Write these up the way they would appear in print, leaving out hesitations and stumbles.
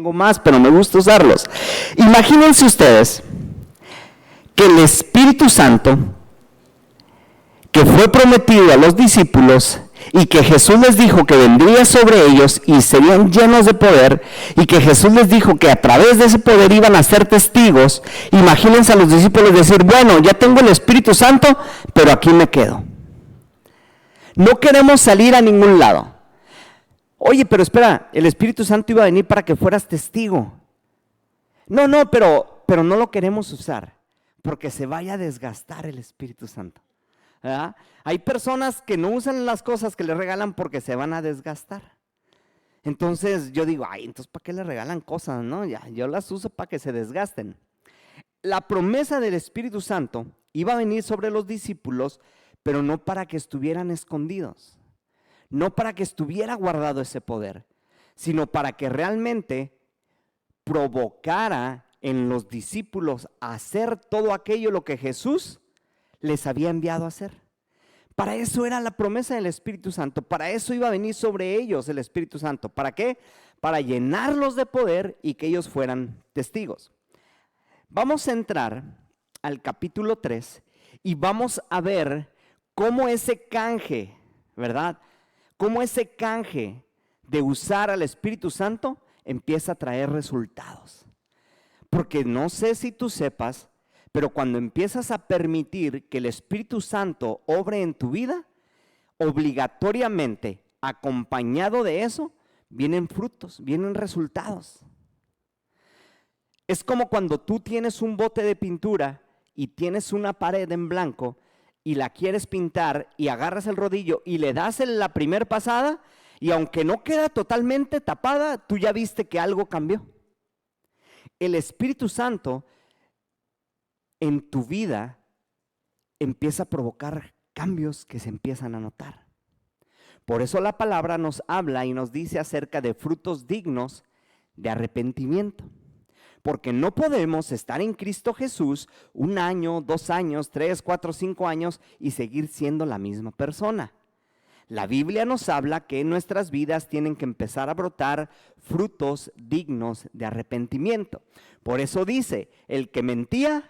Tengo más, pero me gusta usarlos. Imagínense ustedes que el Espíritu Santo, que fue prometido a los discípulos y que Jesús les dijo que vendría sobre ellos y serían llenos de poder, y que Jesús les dijo que a través de ese poder iban a ser testigos. Imagínense a los discípulos decir: bueno, ya tengo el Espíritu Santo, pero aquí me quedo. No queremos salir a ningún lado. Oye, pero espera, el Espíritu Santo iba a venir para que fueras testigo. No, pero no lo queremos usar. porque se vaya a desgastar el Espíritu Santo. ¿Verdad? Hay personas que no usan las cosas que les regalan porque se van a desgastar. Entonces yo digo, ay, entonces ¿para qué le regalan cosas? No, ya, yo las uso para que se desgasten. La promesa del Espíritu Santo iba a venir sobre los discípulos, pero no para que estuvieran escondidos, no para que estuviera guardado ese poder, sino para que realmente provocara en los discípulos a hacer todo aquello lo que Jesús les había enviado a hacer. Para eso era la promesa del Espíritu Santo, para eso iba a venir sobre ellos el Espíritu Santo. ¿Para qué? Para llenarlos de poder y que ellos fueran testigos. Vamos a entrar al capítulo 3 y vamos a ver cómo ese canje, ¿verdad? Cómo ese canje de usar al Espíritu Santo empieza a traer resultados. Porque no sé si tú sepas, pero cuando empiezas a permitir que el Espíritu Santo obre en tu vida, obligatoriamente, acompañado de eso, vienen frutos, vienen resultados. Es como cuando tú tienes un bote de pintura y tienes una pared en blanco y la quieres pintar y agarras el rodillo y le das la primer pasada y aunque no queda totalmente tapada, tú ya viste que algo cambió. El Espíritu Santo en tu vida empieza a provocar cambios que se empiezan a notar. Por eso la palabra nos habla y nos dice acerca de frutos dignos de arrepentimiento. Porque no podemos estar en Cristo Jesús 1 año, 2 años, 3, 4, 5 años y seguir siendo la misma persona. La Biblia nos habla que en nuestras vidas tienen que empezar a brotar frutos dignos de arrepentimiento. Por eso dice, el que mentía,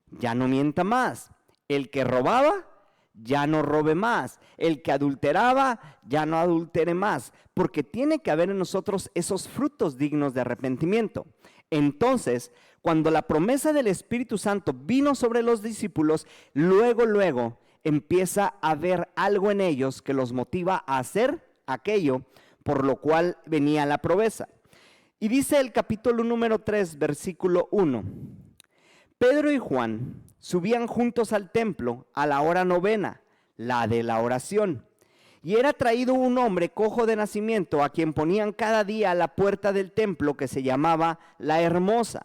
ya no mienta más. El que robaba, ya no robe más. El que adulteraba, ya no adultere más. Porque tiene que haber en nosotros esos frutos dignos de arrepentimiento. Entonces, cuando la promesa del Espíritu Santo vino sobre los discípulos, luego empieza a haber algo en ellos que los motiva a hacer aquello por lo cual venía la promesa. Y dice el capítulo número 3, versículo 1. Pedro y Juan subían juntos al templo a la hora novena, la de la oración. Y era traído un hombre cojo de nacimiento, a quien ponían cada día a la puerta del templo, que se llamaba La Hermosa,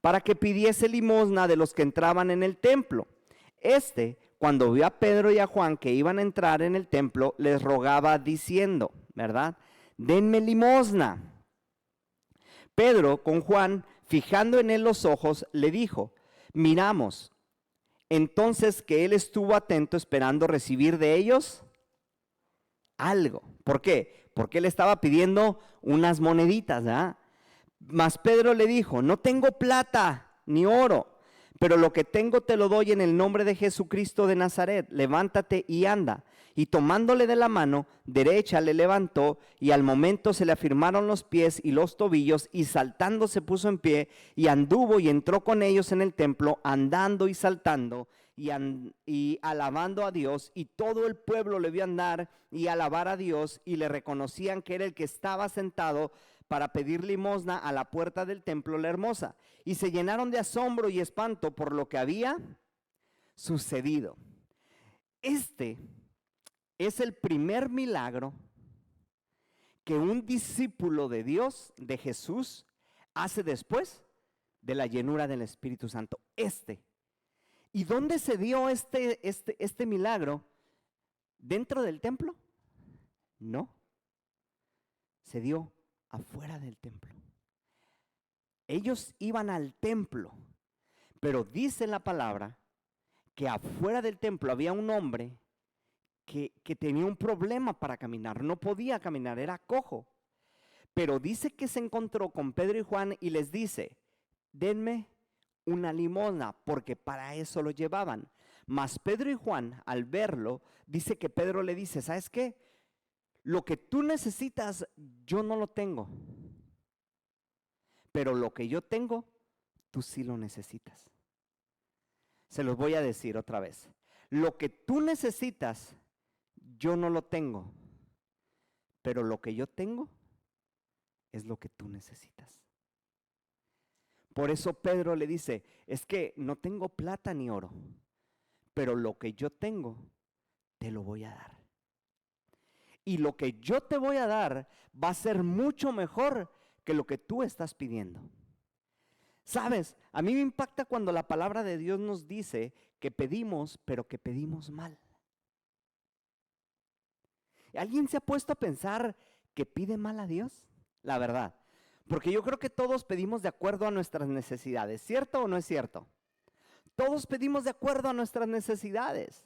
para que pidiese limosna de los que entraban en el templo. Cuando vio a Pedro y a Juan que iban a entrar en el templo, les rogaba diciendo, ¿verdad? Denme limosna. Pedro, con Juan, fijando en él los ojos, le dijo, miramos. Entonces que él estuvo atento esperando recibir de ellos algo. ¿Por qué? Porque él estaba pidiendo unas moneditas, ¿verdad? Mas Pedro le dijo, no tengo plata ni oro, pero lo que tengo te lo doy en el nombre de Jesucristo de Nazaret. Levántate y anda. Y tomándole de la mano derecha le levantó, y al momento se le afirmaron los pies y los tobillos, y saltando se puso en pie, y anduvo y entró con ellos en el templo, andando y saltando, y alabando a Dios. Y todo el pueblo le vio andar y alabar a Dios, y le reconocían que era el que estaba sentado para pedir limosna a la puerta del templo La Hermosa, y se llenaron de asombro y espanto por lo que había sucedido. Este es el primer milagro que un discípulo de Dios, de Jesús, hace después de la llenura del Espíritu Santo. ¿Y dónde se dio este milagro? ¿Dentro del templo? No, se dio afuera del templo. Ellos iban al templo, pero dice la palabra que afuera del templo había un hombre que tenía un problema para caminar, no podía caminar, era cojo. Pero dice que se encontró con Pedro y Juan y les dice, denme una limosna, porque para eso lo llevaban. Mas Pedro y Juan, al verlo, dice que Pedro le dice, ¿sabes qué? Lo que tú necesitas, yo no lo tengo. Pero lo que yo tengo, tú sí lo necesitas. Se los voy a decir otra vez. Lo que tú necesitas, yo no lo tengo. Pero lo que yo tengo es lo que tú necesitas. Por eso Pedro le dice, es que no tengo plata ni oro, pero lo que yo tengo, te lo voy a dar. Y lo que yo te voy a dar va a ser mucho mejor que lo que tú estás pidiendo. ¿Sabes? A mí me impacta cuando la palabra de Dios nos dice que pedimos, pero que pedimos mal. ¿Alguien se ha puesto a pensar que pide mal a Dios? La verdad. Porque yo creo que todos pedimos de acuerdo a nuestras necesidades. ¿Cierto o no es cierto? Todos pedimos de acuerdo a nuestras necesidades.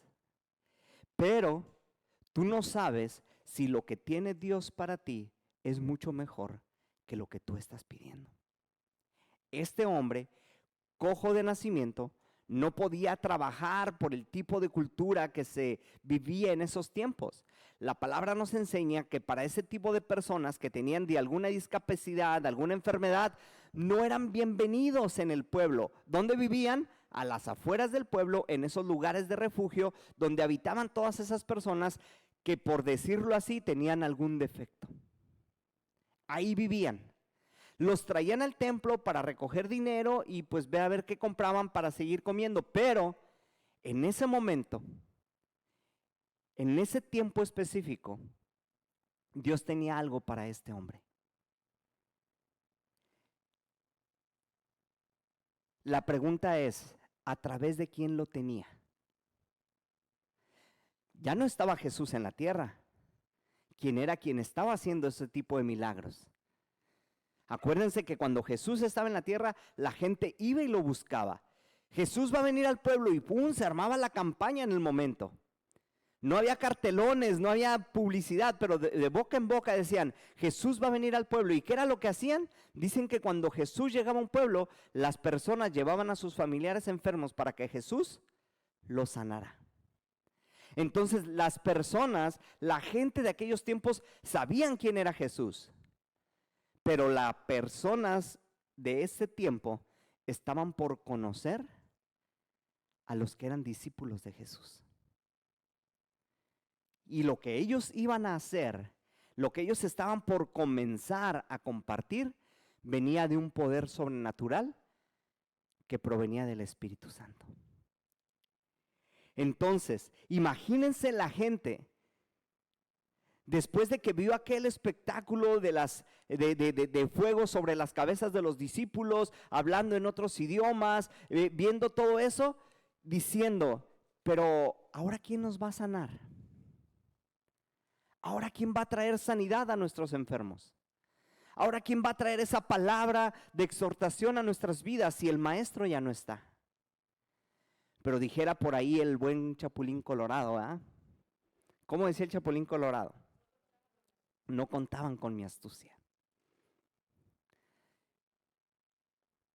Pero tú no sabes si lo que tiene Dios para ti es mucho mejor que lo que tú estás pidiendo. Este hombre, cojo de nacimiento, no podía trabajar por el tipo de cultura que se vivía en esos tiempos. La palabra nos enseña que para ese tipo de personas que tenían de alguna discapacidad, alguna enfermedad, no eran bienvenidos en el pueblo. ¿Dónde vivían? A las afueras del pueblo, en esos lugares de refugio, donde habitaban todas esas personas que, por decirlo así, tenían algún defecto. Ahí vivían. Los traían al templo para recoger dinero y pues ve a ver qué compraban para seguir comiendo. Pero en ese momento, en ese tiempo específico, Dios tenía algo para este hombre. La pregunta es, ¿a través de quién lo tenía? Ya no estaba Jesús en la tierra. ¿Quién era quien estaba haciendo ese tipo de milagros? Acuérdense que cuando Jesús estaba en la tierra, la gente iba y lo buscaba. Jesús va a venir al pueblo y ¡pum!, se armaba la campaña en el momento. No había cartelones, no había publicidad, pero de boca en boca decían, Jesús va a venir al pueblo. ¿Y qué era lo que hacían? Dicen que cuando Jesús llegaba a un pueblo, las personas llevaban a sus familiares enfermos para que Jesús los sanara. Entonces las personas, la gente de aquellos tiempos sabían quién era Jesús. Pero las personas de ese tiempo estaban por conocer a los que eran discípulos de Jesús. Y lo que ellos iban a hacer, lo que ellos estaban por comenzar a compartir, venía de un poder sobrenatural que provenía del Espíritu Santo. Entonces, imagínense la gente. Después de que vio aquel espectáculo de fuego sobre las cabezas de los discípulos, hablando en otros idiomas, viendo todo eso, diciendo, pero ¿ahora quién nos va a sanar? ¿Ahora quién va a traer sanidad a nuestros enfermos? ¿Ahora quién va a traer esa palabra de exhortación a nuestras vidas si el maestro ya no está? Pero dijera por ahí el buen Chapulín Colorado, ¿ah? ¿Cómo decía el Chapulín Colorado? No contaban con mi astucia.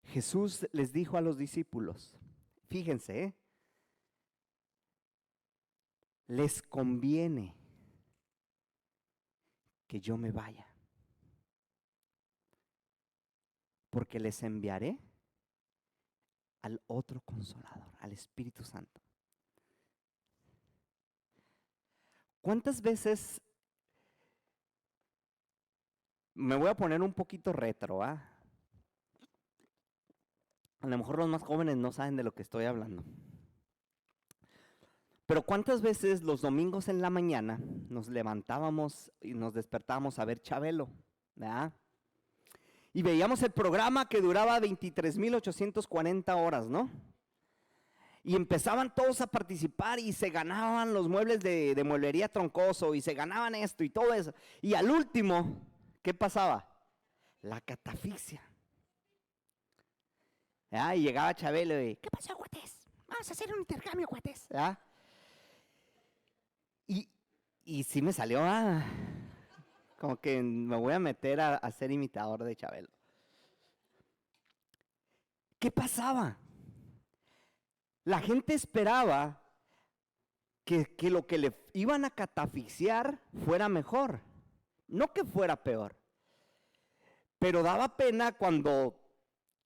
Jesús les dijo a los discípulos, fíjense, les conviene que yo me vaya, porque les enviaré al otro Consolador, al Espíritu Santo. ¿Cuántas veces? Me voy a poner un poquito retro, ¿ah? A lo mejor los más jóvenes no saben de lo que estoy hablando. Pero ¿cuántas veces los domingos en la mañana nos levantábamos y nos despertábamos a ver Chabelo, ¿verdad? Y veíamos el programa que duraba 23,840 horas, ¿no? Y empezaban todos a participar y se ganaban los muebles de mueblería Troncoso y se ganaban esto y todo eso. Y al último, ¿qué pasaba? La catafixia. ¿Ya? Y llegaba Chabelo y, ¿qué pasó, cuates? Vamos a hacer un intercambio, cuates. ¿Ya? Y sí me salió, como que me voy a meter a ser imitador de Chabelo. ¿Qué pasaba? La gente esperaba que lo que le iban a catafixiar fuera mejor, no que fuera peor. Pero daba pena cuando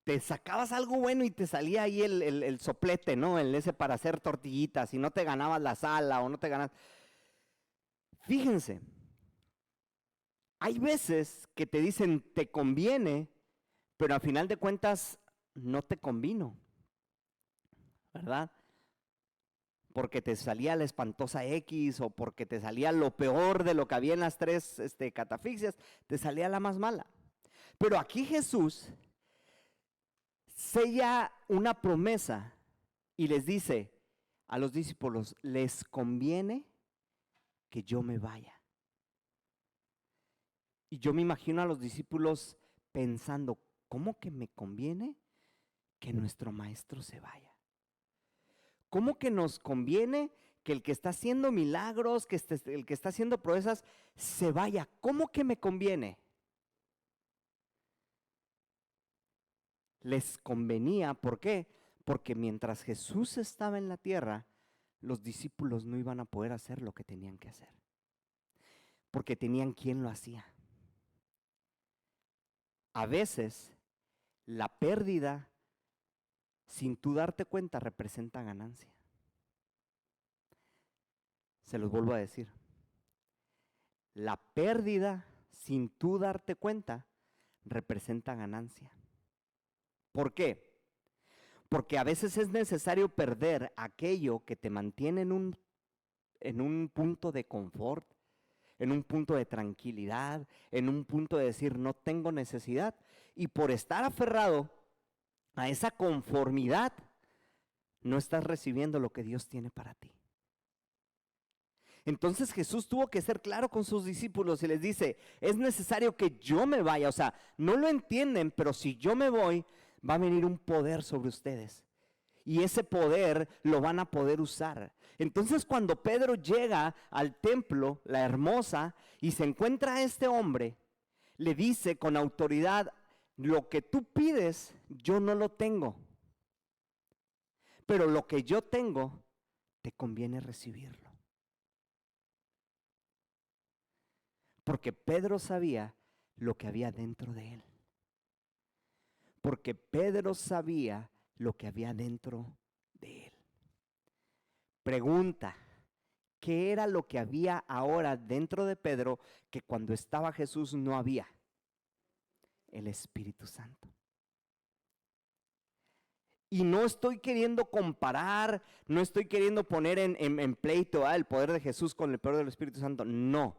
te sacabas algo bueno y te salía ahí el soplete, ¿no? El ese para hacer tortillitas y no te ganabas la sala o no te ganabas. Fíjense, hay veces que te dicen te conviene, pero al final de cuentas no te convino, ¿verdad? Porque te salía la espantosa X o porque te salía lo peor de lo que había en las tres catafixias, te salía la más mala. Pero aquí Jesús sella una promesa y les dice a los discípulos, les conviene que yo me vaya. Y yo me imagino a los discípulos pensando, ¿cómo que me conviene que nuestro maestro se vaya? ¿Cómo que nos conviene que el que está haciendo milagros, el que está haciendo proezas, se vaya? ¿Cómo que me conviene? Les convenía, ¿por qué? Porque mientras Jesús estaba en la tierra, los discípulos no iban a poder hacer lo que tenían que hacer, porque tenían quien lo hacía. A veces, la pérdida, sin tú darte cuenta, representa ganancia. Se los vuelvo a decir. La pérdida, sin tú darte cuenta, representa ganancia. ¿Por qué? Porque a veces es necesario perder aquello que te mantiene en un punto de confort, en un punto de tranquilidad, en un punto de decir no tengo necesidad. Y por estar aferrado a esa conformidad, no estás recibiendo lo que Dios tiene para ti. Entonces Jesús tuvo que ser claro con sus discípulos y les dice, es necesario que yo me vaya. O sea, no lo entienden, pero si yo me voy, va a venir un poder sobre ustedes. Y ese poder lo van a poder usar. Entonces cuando Pedro llega al templo, la hermosa, y se encuentra a este hombre, le dice con autoridad, lo que tú pides, yo no lo tengo. Pero lo que yo tengo, te conviene recibirlo. Porque Pedro sabía lo que había dentro de él. Porque Pedro sabía lo que había dentro de él. Pregunta, ¿qué era lo que había ahora dentro de Pedro que cuando estaba Jesús no había? El Espíritu Santo. Y no estoy queriendo comparar, no estoy queriendo poner en pleito el poder de Jesús con el poder del Espíritu Santo. No,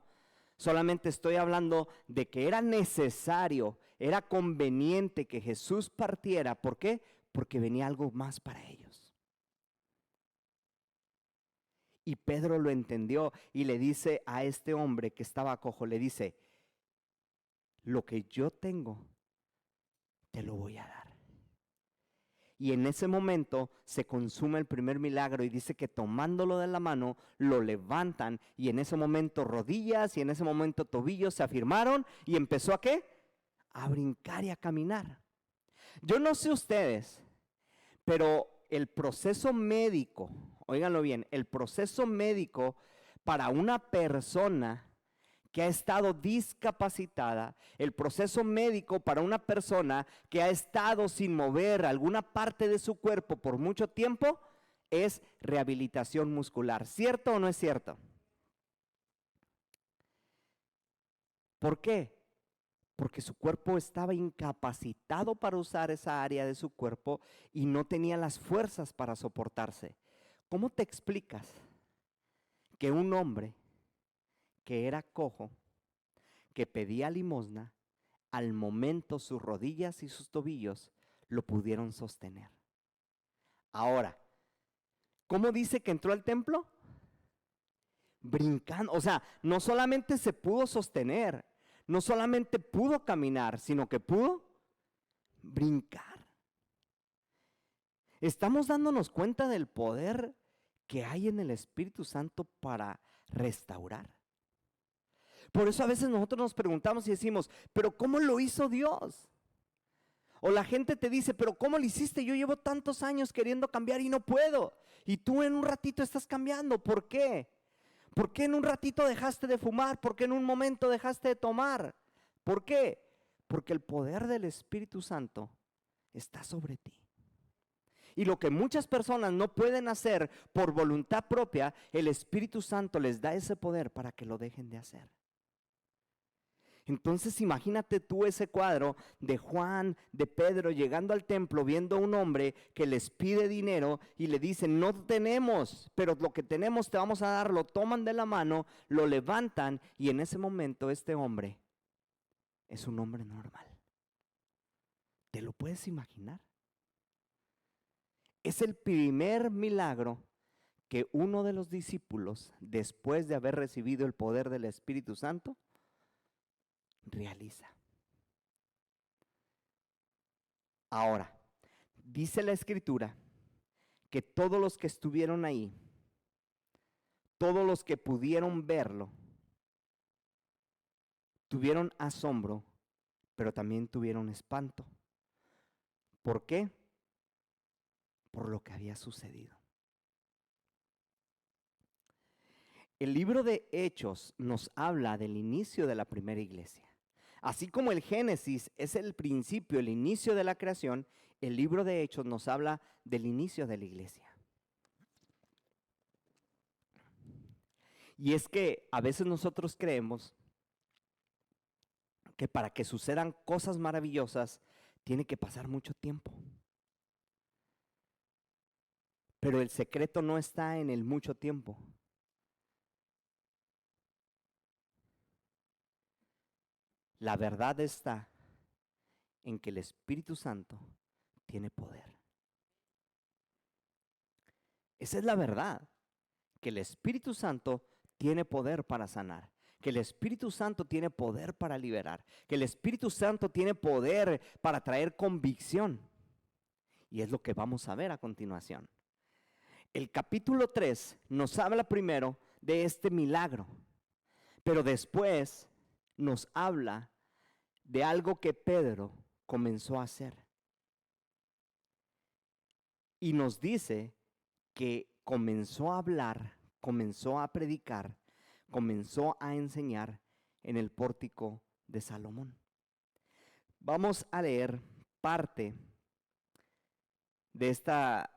solamente estoy hablando de que era necesario, era conveniente que Jesús partiera. ¿Por qué? Porque venía algo más para ellos. Y Pedro lo entendió y le dice a este hombre que estaba cojo, le dice, lo que yo tengo, te lo voy a dar. Y en ese momento se consume el primer milagro y dice que tomándolo de la mano, lo levantan y en ese momento rodillas y en ese momento tobillos se afirmaron y empezó ¿a qué? A brincar y a caminar. Yo no sé ustedes, pero el proceso médico, óiganlo bien, el proceso médico para una persona que ha estado discapacitada, el proceso médico para una persona que ha estado sin mover alguna parte de su cuerpo por mucho tiempo, es rehabilitación muscular. ¿Cierto o no es cierto? ¿Por qué? Porque su cuerpo estaba incapacitado para usar esa área de su cuerpo y no tenía las fuerzas para soportarse. ¿Cómo te explicas que un hombre que era cojo, que pedía limosna, al momento sus rodillas y sus tobillos lo pudieron sostener? Ahora, ¿cómo dice que entró al templo? Brincando, o sea, no solamente se pudo sostener, no solamente pudo caminar, sino que pudo brincar. Estamos dándonos cuenta del poder que hay en el Espíritu Santo para restaurar. Por eso a veces nosotros nos preguntamos y decimos, ¿pero cómo lo hizo Dios? O la gente te dice, ¿pero cómo lo hiciste? Yo llevo tantos años queriendo cambiar y no puedo. Y tú en un ratito estás cambiando. ¿Por qué? ¿Por qué en un ratito dejaste de fumar? ¿Por qué en un momento dejaste de tomar? ¿Por qué? Porque el poder del Espíritu Santo está sobre ti. Y lo que muchas personas no pueden hacer por voluntad propia, el Espíritu Santo les da ese poder para que lo dejen de hacer. Entonces imagínate tú ese cuadro de Juan, de Pedro, llegando al templo, viendo a un hombre que les pide dinero y le dicen, no tenemos, pero lo que tenemos te vamos a dar. Lo toman de la mano, lo levantan y en ese momento este hombre es un hombre normal. ¿Te lo puedes imaginar? Es el primer milagro que uno de los discípulos, después de haber recibido el poder del Espíritu Santo, realiza. Ahora, dice la Escritura que todos los que estuvieron ahí, todos los que pudieron verlo, tuvieron asombro, pero también tuvieron espanto. ¿Por qué? Por lo que había sucedido. El libro de Hechos nos habla del inicio de la primera iglesia. Así como el Génesis es el principio, el inicio de la creación, el libro de Hechos nos habla del inicio de la iglesia. Y es que a veces nosotros creemos que para que sucedan cosas maravillosas tiene que pasar mucho tiempo. Pero el secreto no está en el mucho tiempo. La verdad está en que el Espíritu Santo tiene poder. Esa es la verdad, que el Espíritu Santo tiene poder para sanar, que el Espíritu Santo tiene poder para liberar, que el Espíritu Santo tiene poder para traer convicción. Y es lo que vamos a ver a continuación. El capítulo 3 nos habla primero de este milagro, pero después nos habla de algo que Pedro comenzó a hacer. Y nos dice que comenzó a hablar, comenzó a predicar, comenzó a enseñar en el pórtico de Salomón. Vamos a leer parte de esta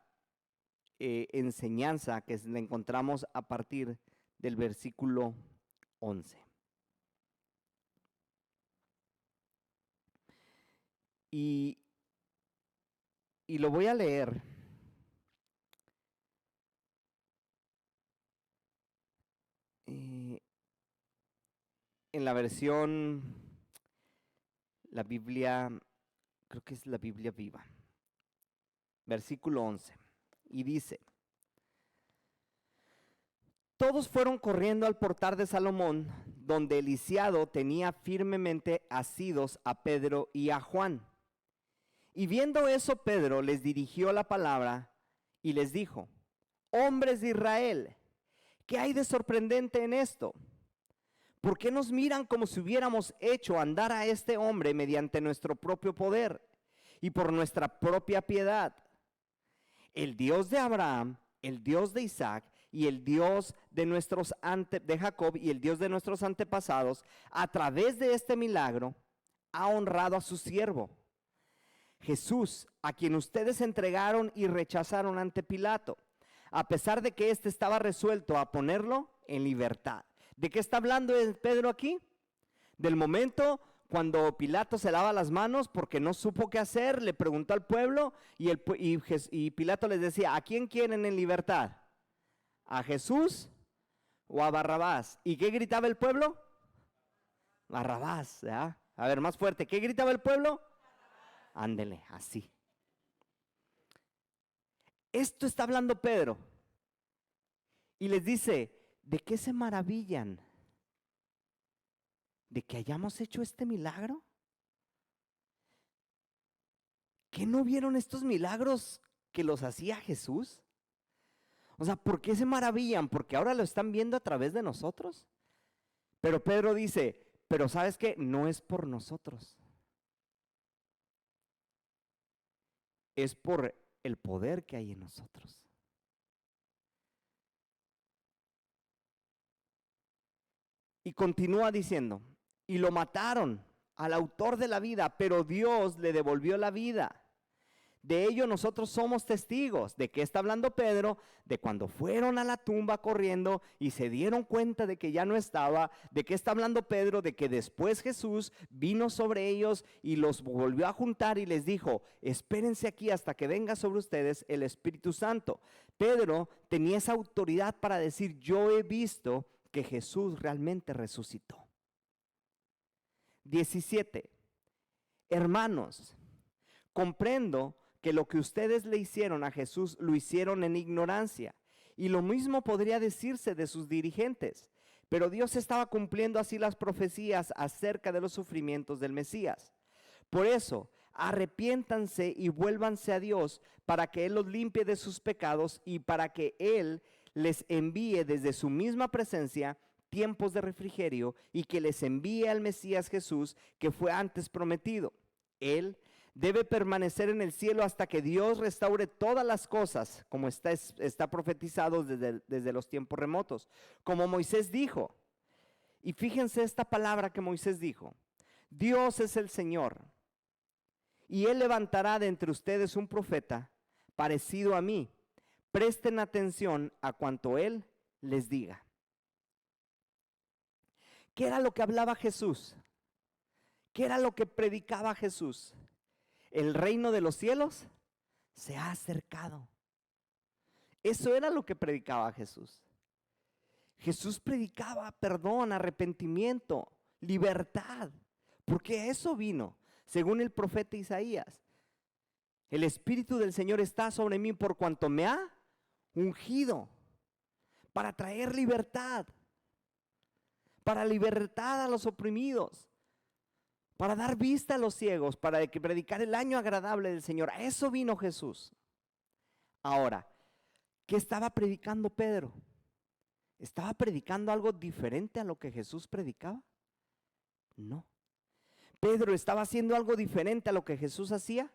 enseñanza que la encontramos a partir del versículo 11. Y lo voy a leer en la versión, la Biblia, creo que es la Biblia Viva. Versículo 11. Y dice: todos fueron corriendo al portal de Salomón, donde el lisiado tenía firmemente asidos a Pedro y a Juan. Y viendo eso, Pedro les dirigió la palabra y les dijo: hombres de Israel, ¿qué hay de sorprendente en esto? ¿Por qué nos miran como si hubiéramos hecho andar a este hombre mediante nuestro propio poder y por nuestra propia piedad? El Dios de Abraham, el Dios de Isaac y el Dios de Jacob y el Dios de nuestros antepasados, a través de este milagro, ha honrado a su siervo Jesús, a quien ustedes entregaron y rechazaron ante Pilato, a pesar de que éste estaba resuelto a ponerlo en libertad. ¿De qué está hablando Pedro aquí? Del momento cuando Pilato se lava las manos porque no supo qué hacer, le preguntó al pueblo y Pilato les decía: ¿a quién quieren en libertad? ¿A Jesús o a Barrabás? ¿Y qué gritaba el pueblo? Barrabás, ¿verdad? A ver, más fuerte, ¿qué gritaba el pueblo? Ándele, así. Esto está hablando Pedro. Y les dice: ¿de qué se maravillan? ¿De que hayamos hecho este milagro? ¿Que no vieron estos milagros que los hacía Jesús? O sea, ¿por qué se maravillan? ¿Porque ahora lo están viendo a través de nosotros? Pero Pedro dice: pero ¿sabes qué? No es por nosotros. Es por el poder que hay en nosotros. Y continúa diciendo: y lo mataron al autor de la vida, pero Dios le devolvió la vida. De ello nosotros somos testigos. ¿De qué está hablando Pedro? De cuando fueron a la tumba corriendo y se dieron cuenta de que ya no estaba. ¿De qué está hablando Pedro? De que después Jesús vino sobre ellos y los volvió a juntar y les dijo: espérense aquí hasta que venga sobre ustedes el Espíritu Santo. Pedro tenía esa autoridad para decir: yo he visto que Jesús realmente resucitó. 17. Hermanos, comprendo que lo que ustedes le hicieron a Jesús lo hicieron en ignorancia, y lo mismo podría decirse de sus dirigentes. Pero Dios estaba cumpliendo así las profecías acerca de los sufrimientos del Mesías. Por eso, arrepiéntanse y vuélvanse a Dios para que Él los limpie de sus pecados y para que Él les envíe desde su misma presencia tiempos de refrigerio y que les envíe al Mesías Jesús que fue antes prometido. Él debe permanecer en el cielo hasta que Dios restaure todas las cosas, como está profetizado desde los tiempos remotos. Como Moisés dijo, y fíjense esta palabra que Moisés dijo: Dios es el Señor, y Él levantará de entre ustedes un profeta parecido a mí. Presten atención a cuanto Él les diga. ¿Qué era lo que hablaba Jesús? ¿Qué era lo que predicaba Jesús? El reino de los cielos se ha acercado. Eso era lo que predicaba Jesús. Jesús predicaba perdón, arrepentimiento, libertad, porque eso vino, según el profeta Isaías. El Espíritu del Señor está sobre mí por cuanto me ha ungido para traer libertad, para libertad a los oprimidos, para dar vista a los ciegos, para predicar el año agradable del Señor. A eso vino Jesús. Ahora, ¿qué estaba predicando Pedro? ¿Estaba predicando algo diferente a lo que Jesús predicaba? No. ¿Pedro estaba haciendo algo diferente a lo que Jesús hacía?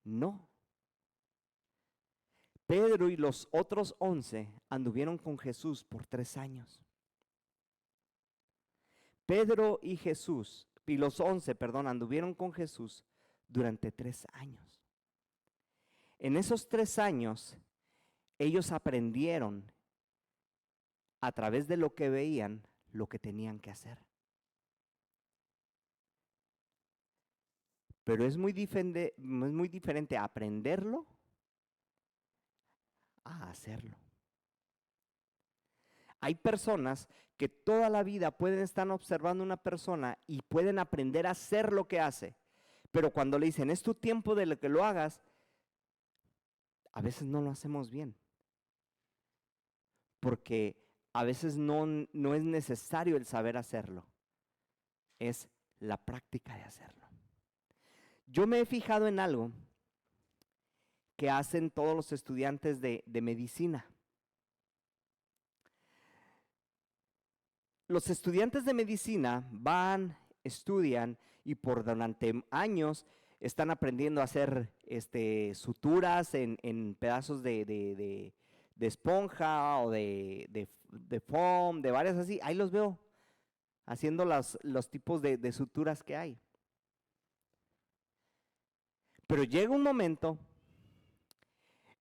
No. Pedro y los otros 11 anduvieron con Jesús por 3 años. Pedro y los 11 anduvieron con Jesús durante 3 años. En esos 3 años, ellos aprendieron a través de lo que veían, lo que tenían que hacer. Pero es muy diferente aprenderlo a hacerlo. Hay personas que toda la vida pueden estar observando a una persona y pueden aprender a hacer lo que hace, pero cuando le dicen: es tu tiempo de que lo hagas, a veces no lo hacemos bien, porque a veces no es necesario el saber hacerlo, es la práctica de hacerlo. Yo me he fijado en algo que hacen todos los estudiantes de medicina. Los estudiantes de medicina van, estudian y durante años están aprendiendo a hacer suturas en pedazos de esponja o de foam, de varias así. Ahí los veo haciendo los tipos de suturas que hay. Pero llega un momento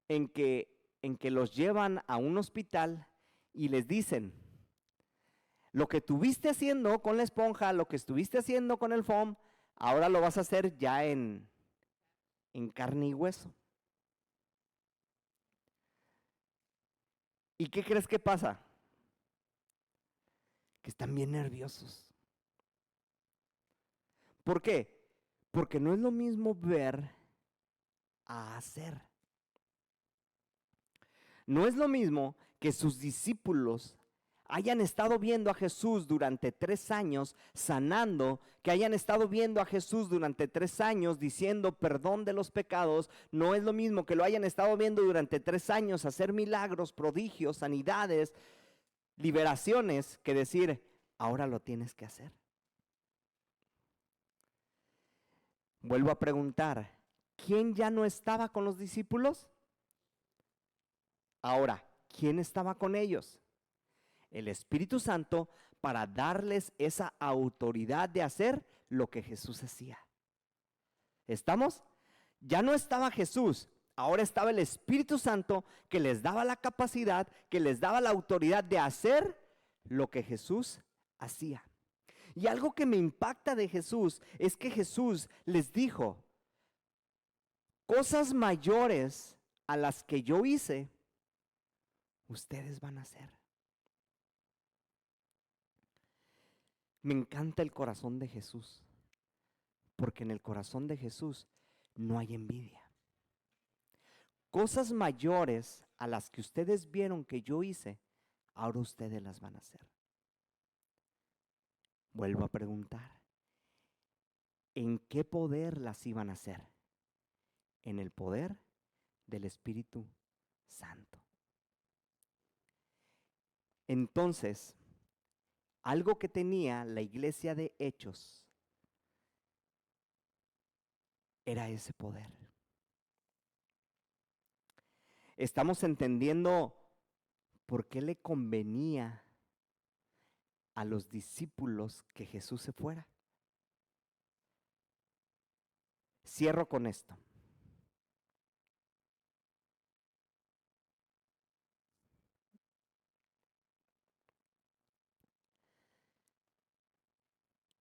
en que los llevan a un hospital y les dicen: lo que estuviste haciendo con la esponja, lo que estuviste haciendo con el foam, ahora lo vas a hacer ya en carne y hueso. ¿Y qué crees que pasa? Que están bien nerviosos. ¿Por qué? Porque no es lo mismo ver a hacer. No es lo mismo que sus discípulos hayan estado viendo a Jesús durante 3 años sanando, que hayan estado viendo a Jesús durante 3 años diciendo perdón de los pecados. No es lo mismo que lo hayan estado viendo durante 3 años hacer milagros, prodigios, sanidades, liberaciones, que decir: ahora lo tienes que hacer. Vuelvo a preguntar: ¿quién ya no estaba con los discípulos? Ahora, ¿quién estaba con ellos? El Espíritu Santo, para darles esa autoridad de hacer lo que Jesús hacía. ¿Estamos? Ya no estaba Jesús, ahora estaba el Espíritu Santo que les daba la capacidad, que les daba la autoridad de hacer lo que Jesús hacía. Y algo que me impacta de Jesús es que Jesús les dijo, cosas mayores a las que yo hice, ustedes van a hacer. Me encanta el corazón de Jesús, porque en el corazón de Jesús no hay envidia. Cosas mayores a las que ustedes vieron que yo hice, ahora ustedes las van a hacer. Vuelvo a preguntar, ¿en qué poder las iban a hacer? En el poder del Espíritu Santo. Entonces, algo que tenía la iglesia de Hechos era ese poder. Estamos entendiendo por qué le convenía a los discípulos que Jesús se fuera. Cierro con esto.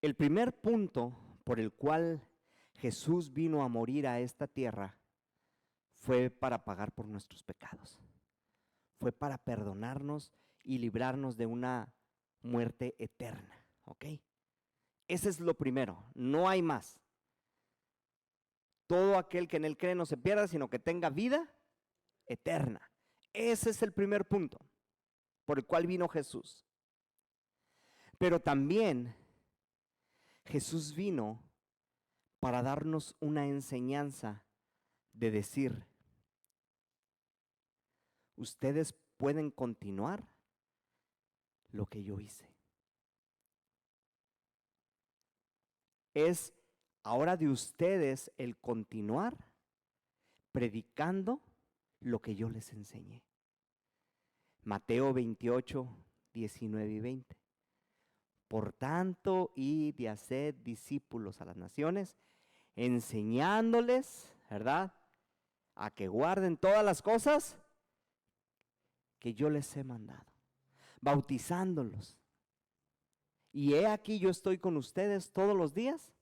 El primer punto por el cual Jesús vino a morir a esta tierra fue para pagar por nuestros pecados. Fue para perdonarnos y librarnos de una muerte eterna, ¿ok? Ese es lo primero, no hay más. Todo aquel que en él cree no se pierda, sino que tenga vida eterna. Ese es el primer punto por el cual vino Jesús. Pero también Jesús vino para darnos una enseñanza de decir, ustedes pueden continuar lo que yo hice. Es ahora de ustedes el continuar predicando lo que yo les enseñé. Mateo 28, 19 y 20. Por tanto, id y haced discípulos a las naciones, enseñándoles, ¿verdad?, a que guarden todas las cosas que yo les he mandado, bautizándolos. Y he aquí yo estoy con ustedes todos los días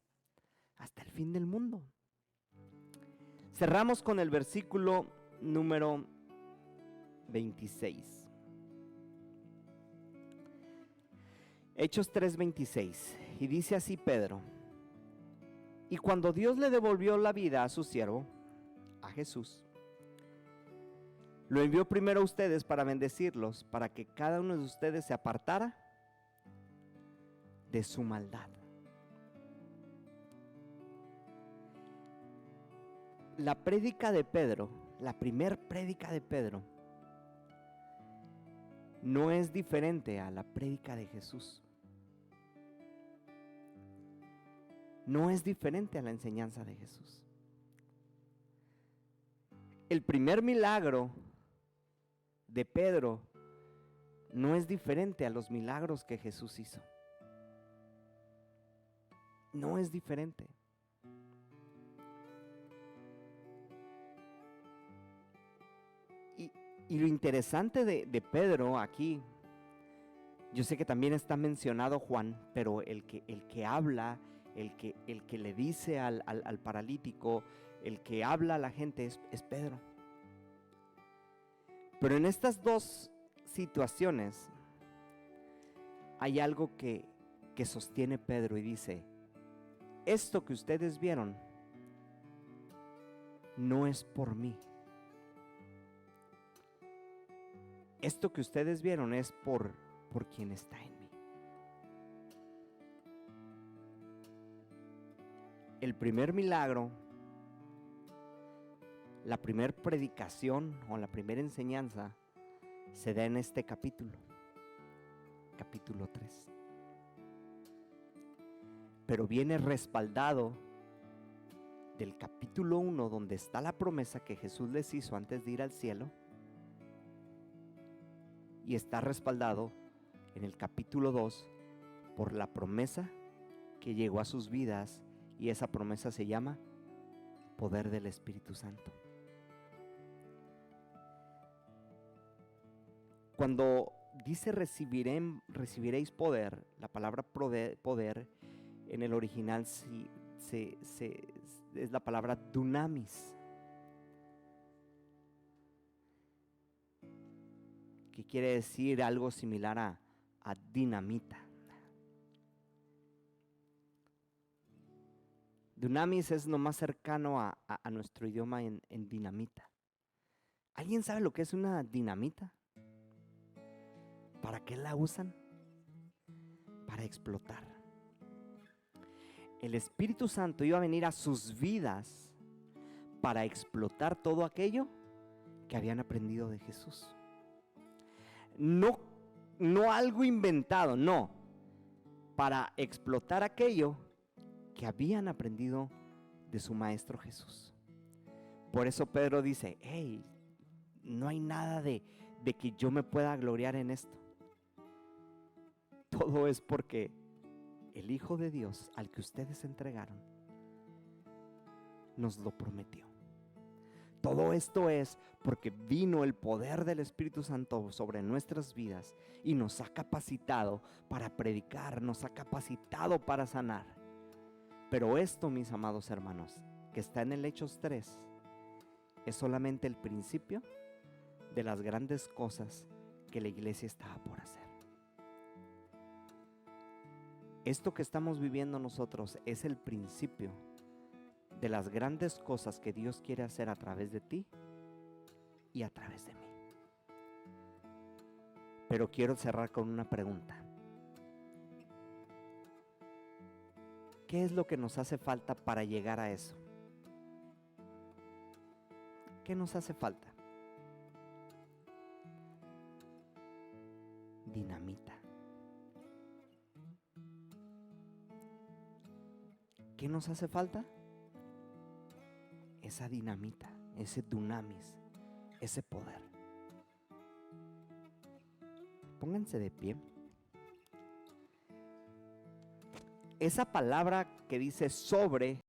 hasta el fin del mundo. Cerramos con el versículo número 26. Hechos 3:26. Y dice así Pedro: y cuando Dios le devolvió la vida a su siervo, a Jesús, lo envió primero a ustedes para bendecirlos, para que cada uno de ustedes se apartara de su maldad. La prédica de Pedro, la primer prédica de Pedro, no es diferente a la prédica de Jesús. No es diferente a la enseñanza de Jesús. El primer milagro de Pedro no es diferente a los milagros que Jesús hizo. No es diferente. Y lo interesante de Pedro aquí, yo sé que también está mencionado Juan, pero el que habla, el que le dice al paralítico, el que habla a la gente es Pedro. Pero en estas dos situaciones hay algo que sostiene Pedro y dice: esto que ustedes vieron no es por mí. Esto que ustedes vieron es por quien está en mí. El primer milagro, la primera predicación o la primera enseñanza se da en este capítulo, capítulo 3. Pero viene respaldado del capítulo 1, donde está la promesa que Jesús les hizo antes de ir al cielo, y está respaldado en el capítulo 2 por la promesa que llegó a sus vidas, y esa promesa se llama poder del Espíritu Santo. Cuando dice recibiréis poder, la palabra poder en el original es la palabra dunamis, que quiere decir algo similar a dinamita. Dunamis es lo más cercano a nuestro idioma en dinamita. ¿Alguien sabe lo que es una dinamita? ¿Para qué la usan? Para explotar. El Espíritu Santo iba a venir a sus vidas para explotar todo aquello que habían aprendido de Jesús. No algo inventado, no. Para explotar aquello que habían aprendido de su Maestro Jesús. Por eso Pedro dice, hey, no hay nada de que yo me pueda gloriar en esto. Todo es porque el Hijo de Dios al que ustedes entregaron nos lo prometió. Todo esto es porque vino el poder del Espíritu Santo sobre nuestras vidas y nos ha capacitado para predicar, nos ha capacitado para sanar. Pero esto, mis amados hermanos, que está en el Hechos 3, es solamente el principio de las grandes cosas que la iglesia estaba por hacer. Esto que estamos viviendo nosotros es el principio de las grandes cosas que Dios quiere hacer a través de ti y a través de mí. Pero quiero cerrar con una pregunta. ¿Qué es lo que nos hace falta para llegar a eso? ¿Qué nos hace falta? Dinamita. ¿Qué nos hace falta? Esa dinamita, ese dunamis, ese poder. Pónganse de pie. Esa palabra que dice sobre